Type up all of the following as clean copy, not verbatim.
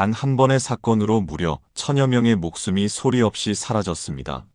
단 한 번의 사건으로 무려 천여 명의 목숨이 소리 없이 사라졌습니다.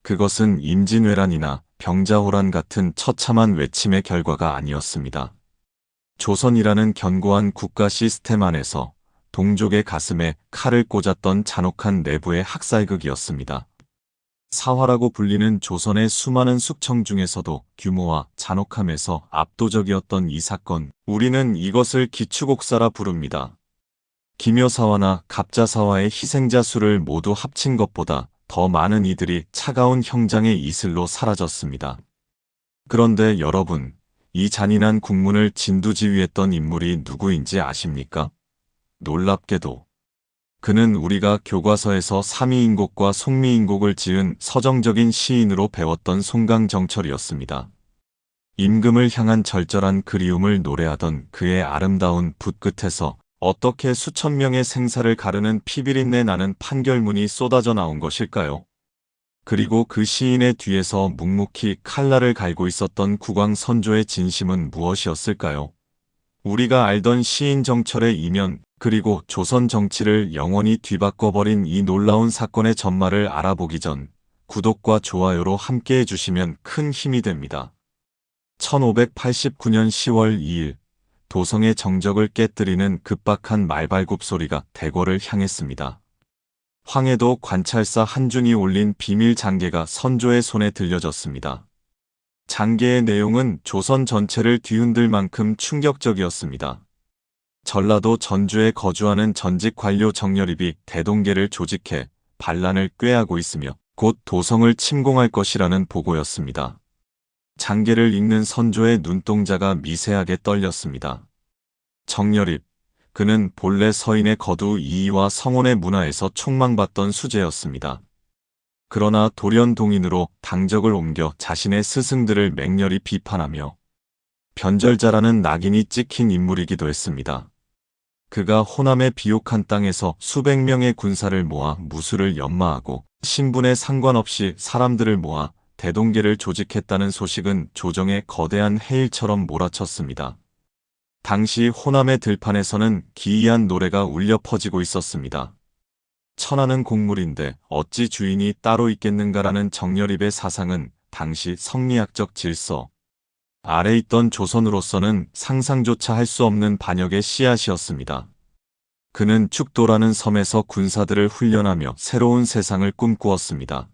그것은 임진왜란이나 병자호란 같은 처참한 외침의 결과가 아니었습니다. 조선이라는 견고한 국가 시스템 안에서 동족의 가슴에 칼을 꽂았던 잔혹한 내부의 학살극이었습니다. 사화라고 불리는 조선의 수많은 숙청 중에서도 규모와 잔혹함에서 압도적이었던 이 사건, 우리는 이것을 기축옥사라 부릅니다. 기묘사화나 갑자사화의 희생자 수를 모두 합친 것보다 더 많은 이들이 차가운 형장의 이슬로 사라졌습니다. 그런데 여러분, 이 잔인한 국문을 진두지휘했던 인물이 누구인지 아십니까? 놀랍게도 그는 우리가 교과서에서 삼위인곡과 송미인곡을 지은 서정적인 시인으로 배웠던 송강정철이었습니다. 임금을 향한 절절한 그리움을 노래하던 그의 아름다운 붓 끝에서 어떻게 수천 명의 생사를 가르는 피비린내 나는 판결문이 쏟아져 나온 것일까요? 그리고 그 시인의 뒤에서 묵묵히 칼날을 갈고 있었던 국왕선조의 진심은 무엇이었을까요? 우리가 알던 시인 정철의 이면, 그리고 조선 정치를 영원히 뒤바꿔버린 이 놀라운 사건의 전말을 알아보기 전 구독과 좋아요로 함께해 주시면 큰 힘이 됩니다. 1589년 10월 2일 도성의 정적을 깨뜨리는 급박한 말발굽 소리가 대궐을 향했습니다. 황해도 관찰사 한준이 올린 비밀 장계가 선조의 손에 들려졌습니다. 장계의 내용은 조선 전체를 뒤흔들 만큼 충격적이었습니다. 전라도 전주에 거주하는 전직 관료 정여립이 대동계를 조직해 반란을 꾀하고 있으며 곧 도성을 침공할 것이라는 보고였습니다. 장계를 읽는 선조의 눈동자가 미세하게 떨렸습니다. 정여립, 그는 본래 서인의 거두 이의와 성혼의 문화에서 촉망받던 수재였습니다. 그러나 돌연동인으로 당적을 옮겨 자신의 스승들을 맹렬히 비판하며 변절자라는 낙인이 찍힌 인물이기도 했습니다. 그가 호남의 비옥한 땅에서 수백 명의 군사를 모아 무술을 연마하고 신분에 상관없이 사람들을 모아 대동계를 조직했다는 소식은 조정의 거대한 해일처럼 몰아쳤습니다. 당시 호남의 들판에서는 기이한 노래가 울려 퍼지고 있었습니다. 천하는 곡물인데 어찌 주인이 따로 있겠는가라는 정여립의 사상은 당시 성리학적 질서 아래 있던 조선으로서는 상상조차 할 수 없는 반역의 씨앗이었습니다. 그는 축도라는 섬에서 군사들을 훈련하며 새로운 세상을 꿈꾸었습니다.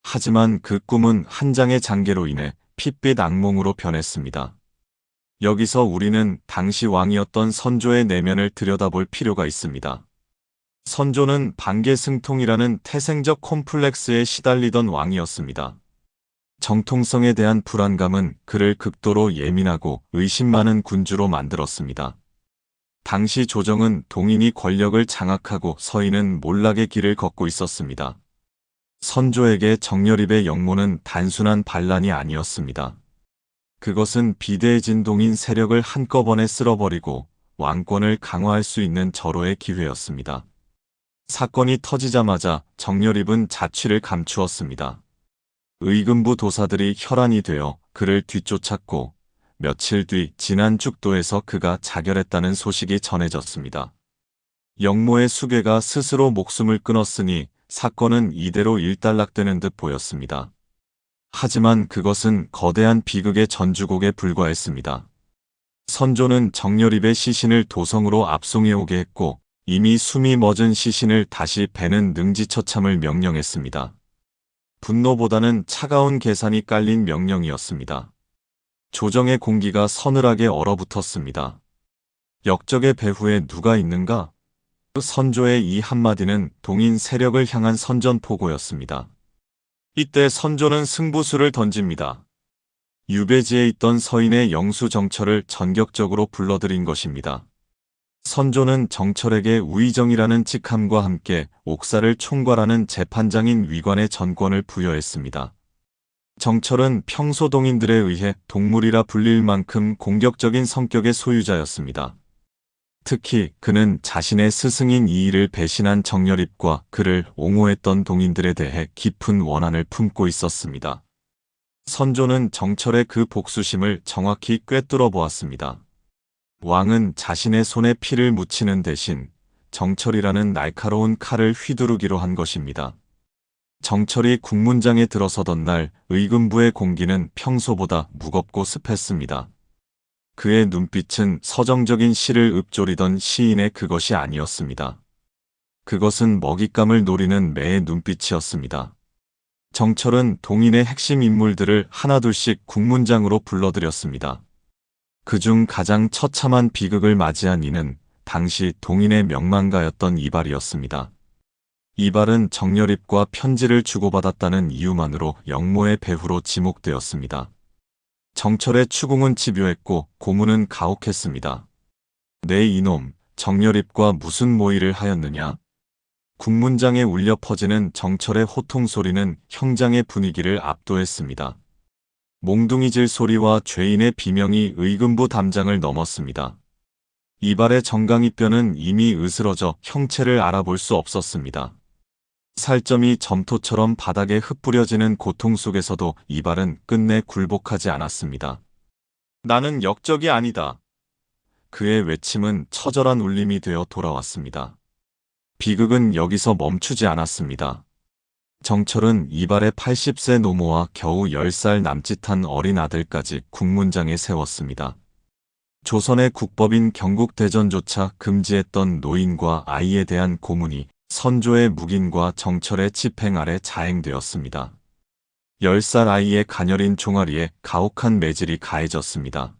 하지만 그 꿈은 한 장의 장계로 인해 핏빛 악몽으로 변했습니다. 여기서 우리는 당시 왕이었던 선조의 내면을 들여다볼 필요가 있습니다. 선조는 반계승통이라는 태생적 콤플렉스에 시달리던 왕이었습니다. 정통성에 대한 불안감은 그를 극도로 예민하고 의심 많은 군주로 만들었습니다. 당시 조정은 동인이 권력을 장악하고 서인은 몰락의 길을 걷고 있었습니다. 선조에게 정여립의 역모는 단순한 반란이 아니었습니다. 그것은 비대해진 동인 세력을 한꺼번에 쓸어버리고 왕권을 강화할 수 있는 절호의 기회였습니다. 사건이 터지자마자 정여립은 자취를 감추었습니다. 의금부 도사들이 혈안이 되어 그를 뒤쫓았고 며칠 뒤 진안 죽도에서 그가 자결했다는 소식이 전해졌습니다. 역모의 수괴가 스스로 목숨을 끊었으니 사건은 이대로 일단락되는 듯 보였습니다. 하지만 그것은 거대한 비극의 전주곡에 불과했습니다. 선조는 정여립의 시신을 도성으로 압송해오게 했고 이미 숨이 멎은 시신을 다시 베는 능지처참을 명령했습니다. 분노보다는 차가운 계산이 깔린 명령이었습니다. 조정의 공기가 서늘하게 얼어붙었습니다. 역적의 배후에 누가 있는가? 선조의 이 한마디는 동인 세력을 향한 선전포고였습니다. 이때 선조는 승부수를 던집니다. 유배지에 있던 서인의 영수 정철을 전격적으로 불러들인 것입니다. 선조는 정철에게 우의정이라는 직함과 함께 옥사를 총괄하는 재판장인 위관의 전권을 부여했습니다. 정철은 평소 동인들에 의해 동물이라 불릴 만큼 공격적인 성격의 소유자였습니다. 특히 그는 자신의 스승인 이의를 배신한 정여립과 그를 옹호했던 동인들에 대해 깊은 원한을 품고 있었습니다. 선조는 정철의 그 복수심을 정확히 꿰뚫어 보았습니다. 왕은 자신의 손에 피를 묻히는 대신 정철이라는 날카로운 칼을 휘두르기로 한 것입니다. 정철이 국문장에 들어서던 날 의금부의 공기는 평소보다 무겁고 습했습니다. 그의 눈빛은 서정적인 시를 읊조리던 시인의 그것이 아니었습니다. 그것은 먹잇감을 노리는 매의 눈빛이었습니다. 정철은 동인의 핵심 인물들을 하나둘씩 국문장으로 불러들였습니다. 그중 가장 처참한 비극을 맞이한 이는 당시 동인의 명망가였던 이발이었습니다. 이발은 정열입과 편지를 주고받았다는 이유만으로 영모의 배후로 지목되었습니다. 정철의 추궁은 집요했고 고문은 가혹했습니다. 내 이놈, 정열입과 무슨 모의를 하였느냐? 국문장에 울려 퍼지는 정철의 호통 소리는 형장의 분위기를 압도했습니다. 몽둥이질 소리와 죄인의 비명이 의금부 담장을 넘었습니다. 이발의 정강이뼈는 이미 으스러져 형체를 알아볼 수 없었습니다. 살점이 점토처럼 바닥에 흩뿌려지는 고통 속에서도 이발은 끝내 굴복하지 않았습니다. 나는 역적이 아니다. 그의 외침은 처절한 울림이 되어 돌아왔습니다. 비극은 여기서 멈추지 않았습니다. 정철은 이발의 80세 노모와 겨우 10살 남짓한 어린 아들까지 국문장에 세웠습니다. 조선의 국법인 경국대전조차 금지했던 노인과 아이에 대한 고문이 선조의 묵인과 정철의 집행 아래 자행되었습니다. 10살 아이의 가녀린 종아리에 가혹한 매질이 가해졌습니다.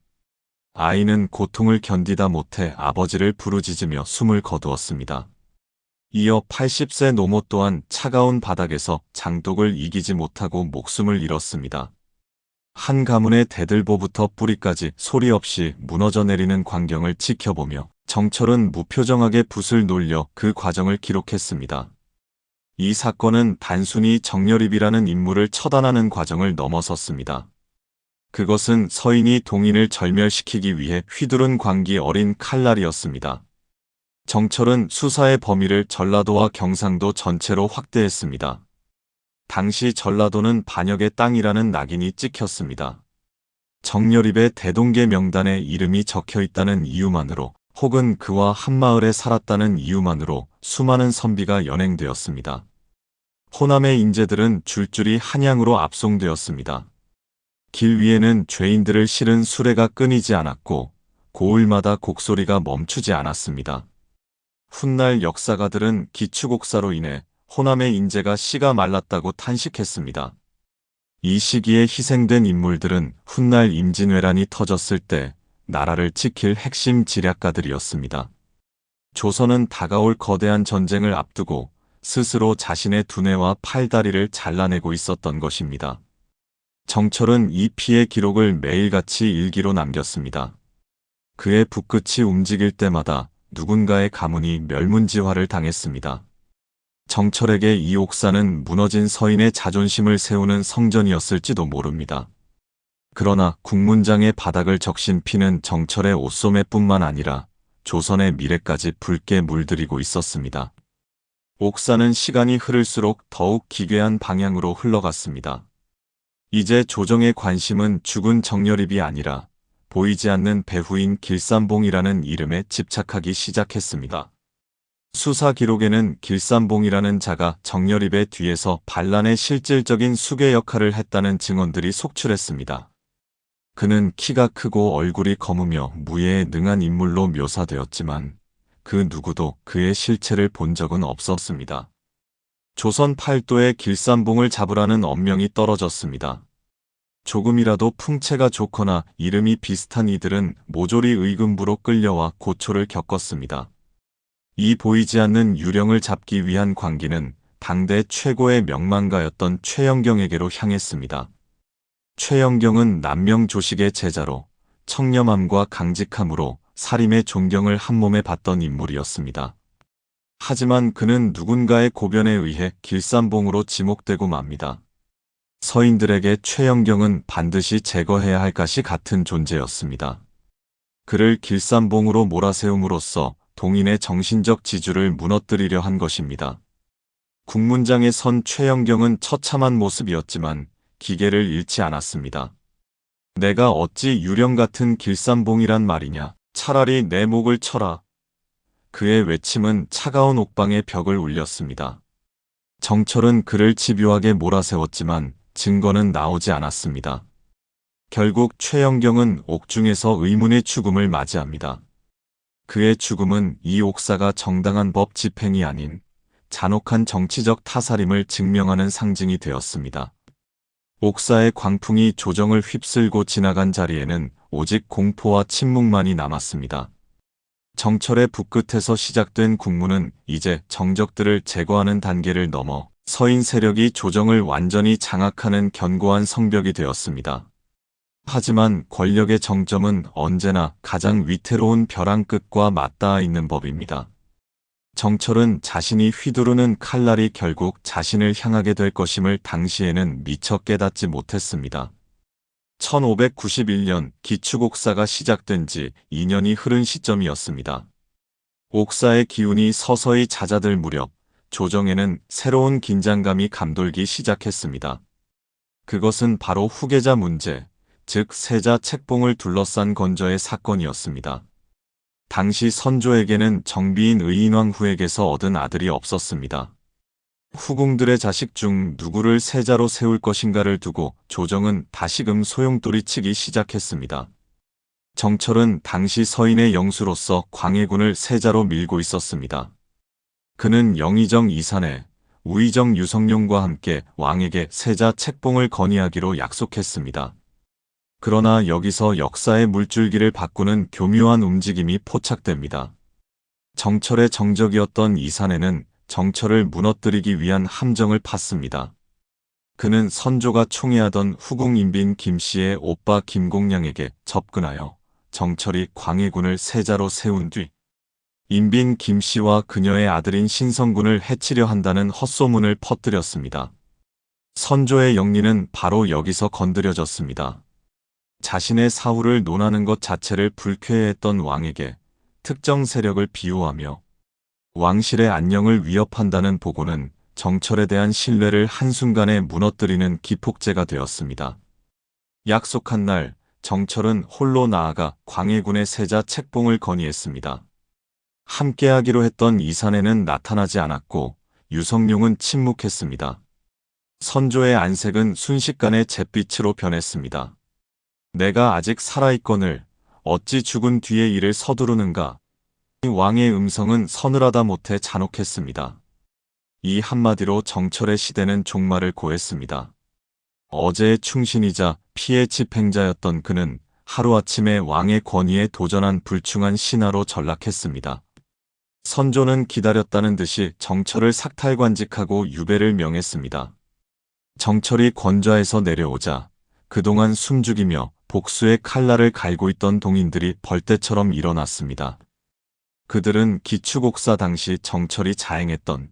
아이는 고통을 견디다 못해 아버지를 부르짖으며 숨을 거두었습니다. 이어 80세 노모 또한 차가운 바닥에서 장독을 이기지 못하고 목숨을 잃었습니다. 한 가문의 대들보부터 뿌리까지 소리 없이 무너져 내리는 광경을 지켜보며 정철은 무표정하게 붓을 놀려 그 과정을 기록했습니다. 이 사건은 단순히 정열입이라는 인물을 처단하는 과정을 넘어섰습니다. 그것은 서인이 동인을 절멸시키기 위해 휘두른 광기 어린 칼날이었습니다. 정철은 수사의 범위를 전라도와 경상도 전체로 확대했습니다. 당시 전라도는 반역의 땅이라는 낙인이 찍혔습니다. 정열입의 대동계 명단에 이름이 적혀 있다는 이유만으로 혹은 그와 한마을에 살았다는 이유만으로 수많은 선비가 연행되었습니다. 호남의 인재들은 줄줄이 한양으로 압송되었습니다. 길 위에는 죄인들을 실은 수레가 끊이지 않았고 고을마다 곡소리가 멈추지 않았습니다. 훗날 역사가들은 기축옥사로 인해 호남의 인재가 씨가 말랐다고 탄식했습니다. 이 시기에 희생된 인물들은 훗날 임진왜란이 터졌을 때 나라를 지킬 핵심 지략가들이었습니다. 조선은 다가올 거대한 전쟁을 앞두고 스스로 자신의 두뇌와 팔다리를 잘라내고 있었던 것입니다. 정철은 이 피해 기록을 매일같이 일기로 남겼습니다. 그의 붓끝이 움직일 때마다 누군가의 가문이 멸문지화를 당했습니다. 정철에게 이 옥사는 무너진 서인의 자존심을 세우는 성전이었을지도 모릅니다. 그러나 국문장의 바닥을 적신 피는 정철의 옷소매뿐만 아니라 조선의 미래까지 붉게 물들이고 있었습니다. 옥사는 시간이 흐를수록 더욱 기괴한 방향으로 흘러갔습니다. 이제 조정의 관심은 죽은 정열입이 아니라 보이지 않는 배후인 길산봉이라는 이름에 집착하기 시작했습니다. 수사 기록에는 길산봉이라는 자가 정열입의 뒤에서 반란의 실질적인 수괴 역할을 했다는 증언들이 속출했습니다. 그는 키가 크고 얼굴이 검으며 무예에 능한 인물로 묘사되었지만 그 누구도 그의 실체를 본 적은 없었습니다. 조선 팔도에 길산봉을 잡으라는 엄명이 떨어졌습니다. 조금이라도 풍채가 좋거나 이름이 비슷한 이들은 모조리 의금부로 끌려와 고초를 겪었습니다. 이 보이지 않는 유령을 잡기 위한 광기는 당대 최고의 명망가였던 최영경에게로 향했습니다. 최영경은 남명조식의 제자로 청렴함과 강직함으로 사림의 존경을 한몸에 받던 인물이었습니다. 하지만 그는 누군가의 고변에 의해 길산봉으로 지목되고 맙니다. 서인들에게 최영경은 반드시 제거해야 할 것이 같은 존재였습니다. 그를 길산봉으로 몰아세움으로써 동인의 정신적 지주를 무너뜨리려 한 것입니다. 국문장에 선 최영경은 처참한 모습이었지만 기계를 잃지 않았습니다. 내가 어찌 유령 같은 길산봉이란 말이냐. 차라리 내 목을 쳐라. 그의 외침은 차가운 옥방의 벽을 울렸습니다. 정철은 그를 집요하게 몰아세웠지만 증거는 나오지 않았습니다. 결국 최영경은 옥중에서 의문의 죽음을 맞이합니다. 그의 죽음은 이 옥사가 정당한 법 집행이 아닌 잔혹한 정치적 타살임을 증명하는 상징이 되었습니다. 옥사의 광풍이 조정을 휩쓸고 지나간 자리에는 오직 공포와 침묵만이 남았습니다. 정철의 북끝에서 시작된 국문은 이제 정적들을 제거하는 단계를 넘어 서인 세력이 조정을 완전히 장악하는 견고한 성벽이 되었습니다. 하지만 권력의 정점은 언제나 가장 위태로운 벼랑 끝과 맞닿아 있는 법입니다. 정철은 자신이 휘두르는 칼날이 결국 자신을 향하게 될 것임을 당시에는 미처 깨닫지 못했습니다. 1591년 기축옥사가 시작된 지 2년이 흐른 시점이었습니다. 옥사의 기운이 서서히 잦아들 무렵 조정에는 새로운 긴장감이 감돌기 시작했습니다. 그것은 바로 후계자 문제, 즉 세자 책봉을 둘러싼 건조의 사건이었습니다. 당시 선조에게는 정비인 의인왕 후에게서 얻은 아들이 없었습니다. 후궁들의 자식 중 누구를 세자로 세울 것인가를 두고 조정은 다시금 소용돌이치기 시작했습니다. 정철은 당시 서인의 영수로서 광해군을 세자로 밀고 있었습니다. 그는 영의정 이산해, 우의정 유성룡과 함께 왕에게 세자 책봉을 건의하기로 약속했습니다. 그러나 여기서 역사의 물줄기를 바꾸는 교묘한 움직임이 포착됩니다. 정철의 정적이었던 이산해는 정철을 무너뜨리기 위한 함정을 팠습니다. 그는 선조가 총애하던 후궁 인빈 김씨의 오빠 김공량에게 접근하여 정철이 광해군을 세자로 세운 뒤 인빈 김씨와 그녀의 아들인 신성군을 해치려 한다는 헛소문을 퍼뜨렸습니다. 선조의 영리는 바로 여기서 건드려졌습니다. 자신의 사후를 논하는 것 자체를 불쾌해했던 왕에게 특정 세력을 비호하며 왕실의 안녕을 위협한다는 보고는 정철에 대한 신뢰를 한순간에 무너뜨리는 기폭제가 되었습니다. 약속한 날 정철은 홀로 나아가 광해군의 세자 책봉을 건의했습니다. 함께하기로 했던 이산해는 나타나지 않았고 유성룡은 침묵했습니다. 선조의 안색은 순식간에 잿빛으로 변했습니다. 내가 아직 살아있거늘 어찌 죽은 뒤에 이를 서두르는가. 왕의 음성은 서늘하다 못해 잔혹했습니다. 이 한마디로 정철의 시대는 종말을 고했습니다. 어제의 충신이자 피해 집행자였던 그는 하루아침에 왕의 권위에 도전한 불충한 신하로 전락했습니다. 선조는 기다렸다는 듯이 정철을 삭탈관직하고 유배를 명했습니다. 정철이 권좌에서 내려오자 그동안 숨죽이며 복수의 칼날을 갈고 있던 동인들이 벌떼처럼 일어났습니다. 그들은 기축옥사 당시 정철이 자행했던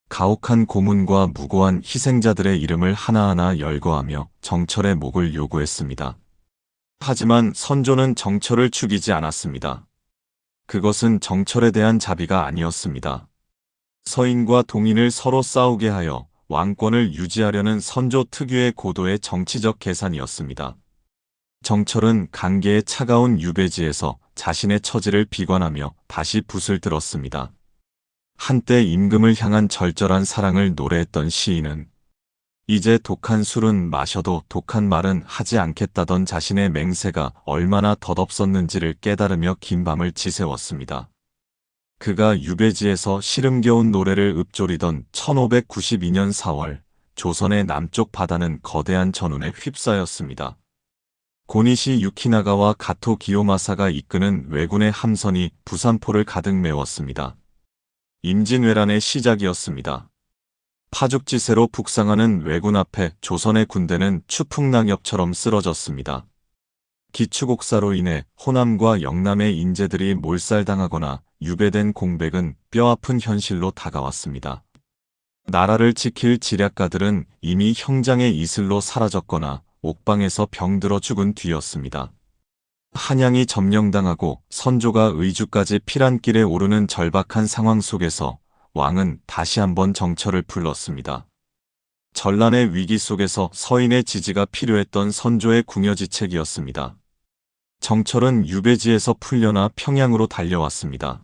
가혹한 고문과 무고한 희생자들의 이름을 하나하나 열거하며 정철의 목을 요구했습니다. 하지만 선조는 정철을 죽이지 않았습니다. 그것은 정철에 대한 자비가 아니었습니다. 서인과 동인을 서로 싸우게 하여 왕권을 유지하려는 선조 특유의 고도의 정치적 계산이었습니다. 정철은 강계의 차가운 유배지에서 자신의 처지를 비관하며 다시 붓을 들었습니다. 한때 임금을 향한 절절한 사랑을 노래했던 시인은 이제 독한 술은 마셔도 독한 말은 하지 않겠다던 자신의 맹세가 얼마나 덧없었는지를 깨달으며 긴 밤을 지새웠습니다. 그가 유배지에서 시름겨운 노래를 읊조리던 1592년 4월 조선의 남쪽 바다는 거대한 전운에 휩싸였습니다. 고니시 유키나가와 가토 기요마사가 이끄는 왜군의 함선이 부산포를 가득 메웠습니다. 임진왜란의 시작이었습니다. 파죽지세로 북상하는 왜군 앞에 조선의 군대는 추풍낙엽처럼 쓰러졌습니다. 기축옥사로 인해 호남과 영남의 인재들이 몰살당하거나 유배된 공백은 뼈아픈 현실로 다가왔습니다. 나라를 지킬 지략가들은 이미 형장의 이슬로 사라졌거나 옥방에서 병들어 죽은 뒤였습니다. 한양이 점령당하고 선조가 의주까지 피란길에 오르는 절박한 상황 속에서 왕은 다시 한번 정철을 불렀습니다. 전란의 위기 속에서 서인의 지지가 필요했던 선조의 궁여지책이었습니다. 정철은 유배지에서 풀려나 평양으로 달려왔습니다.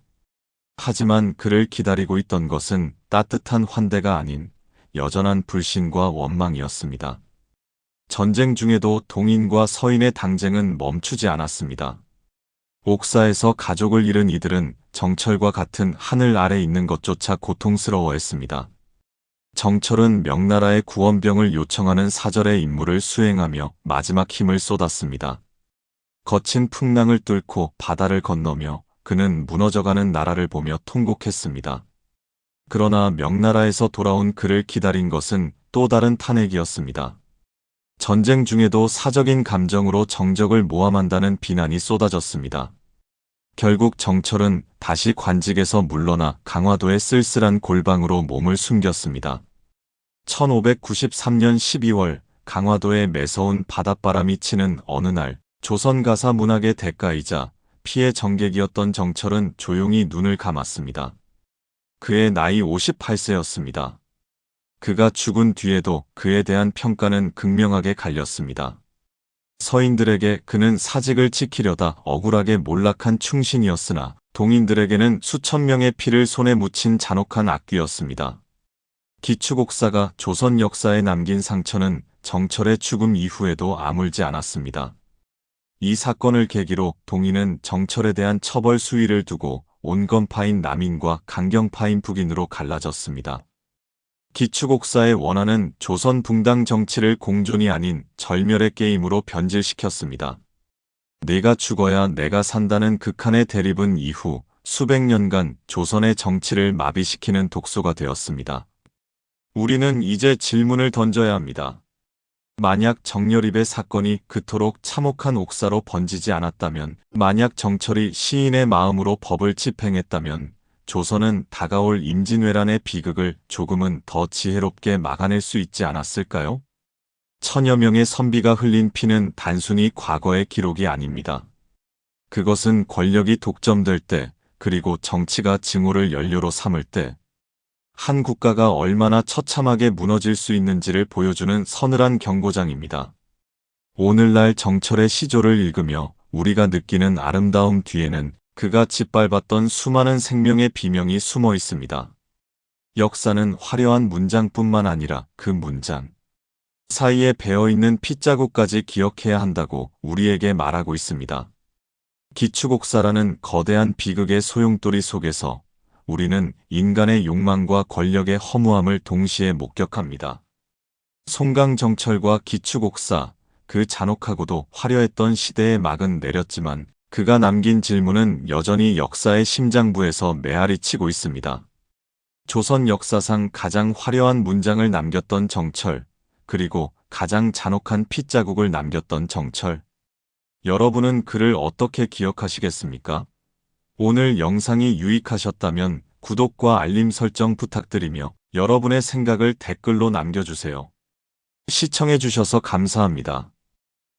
하지만 그를 기다리고 있던 것은 따뜻한 환대가 아닌 여전한 불신과 원망이었습니다. 전쟁 중에도 동인과 서인의 당쟁은 멈추지 않았습니다. 옥사에서 가족을 잃은 이들은 정철과 같은 하늘 아래 있는 것조차 고통스러워했습니다. 정철은 명나라의 구원병을 요청하는 사절의 임무를 수행하며 마지막 힘을 쏟았습니다. 거친 풍랑을 뚫고 바다를 건너며 그는 무너져가는 나라를 보며 통곡했습니다. 그러나 명나라에서 돌아온 그를 기다린 것은 또 다른 탄핵이었습니다. 전쟁 중에도 사적인 감정으로 정적을 모함한다는 비난이 쏟아졌습니다. 결국 정철은 다시 관직에서 물러나 강화도의 쓸쓸한 골방으로 몸을 숨겼습니다. 1593년 12월 강화도에 매서운 바닷바람이 치는 어느 날 조선 가사 문학의 대가이자 피의 정객이었던 정철은 조용히 눈을 감았습니다. 그의 나이 58세였습니다. 그가 죽은 뒤에도 그에 대한 평가는 극명하게 갈렸습니다. 서인들에게 그는 사직을 지키려다 억울하게 몰락한 충신이었으나 동인들에게는 수천 명의 피를 손에 묻힌 잔혹한 악귀였습니다. 기축옥사가 조선 역사에 남긴 상처는 정철의 죽음 이후에도 아물지 않았습니다. 이 사건을 계기로 동인은 정철에 대한 처벌 수위를 두고 온건파인 남인과 강경파인 북인으로 갈라졌습니다. 기축옥사의 원한은 조선 붕당 정치를 공존이 아닌 절멸의 게임으로 변질시켰습니다. 내가 죽어야 내가 산다는 극한의 대립은 이후 수백 년간 조선의 정치를 마비시키는 독소가 되었습니다. 우리는 이제 질문을 던져야 합니다. 만약 정렬입의 사건이 그토록 참혹한 옥사로 번지지 않았다면, 만약 정철이 시인의 마음으로 법을 집행했다면 조선은 다가올 임진왜란의 비극을 조금은 더 지혜롭게 막아낼 수 있지 않았을까요? 천여 명의 선비가 흘린 피는 단순히 과거의 기록이 아닙니다. 그것은 권력이 독점될 때, 그리고 정치가 증오를 연료로 삼을 때, 한 국가가 얼마나 처참하게 무너질 수 있는지를 보여주는 서늘한 경고장입니다. 오늘날 정철의 시조를 읽으며 우리가 느끼는 아름다움 뒤에는 그가 짓밟았던 수많은 생명의 비명이 숨어 있습니다. 역사는 화려한 문장뿐만 아니라 그 문장 사이에 배어있는 핏자국까지 기억해야 한다고 우리에게 말하고 있습니다. 기축옥사라는 거대한 비극의 소용돌이 속에서 우리는 인간의 욕망과 권력의 허무함을 동시에 목격합니다. 송강정철과 기축옥사, 그 잔혹하고도 화려했던 시대의 막은 내렸지만 그가 남긴 질문은 여전히 역사의 심장부에서 메아리 치고 있습니다. 조선 역사상 가장 화려한 문장을 남겼던 정철, 그리고 가장 잔혹한 핏자국을 남겼던 정철. 여러분은 그를 어떻게 기억하시겠습니까? 오늘 영상이 유익하셨다면 구독과 알림 설정 부탁드리며 여러분의 생각을 댓글로 남겨주세요. 시청해주셔서 감사합니다.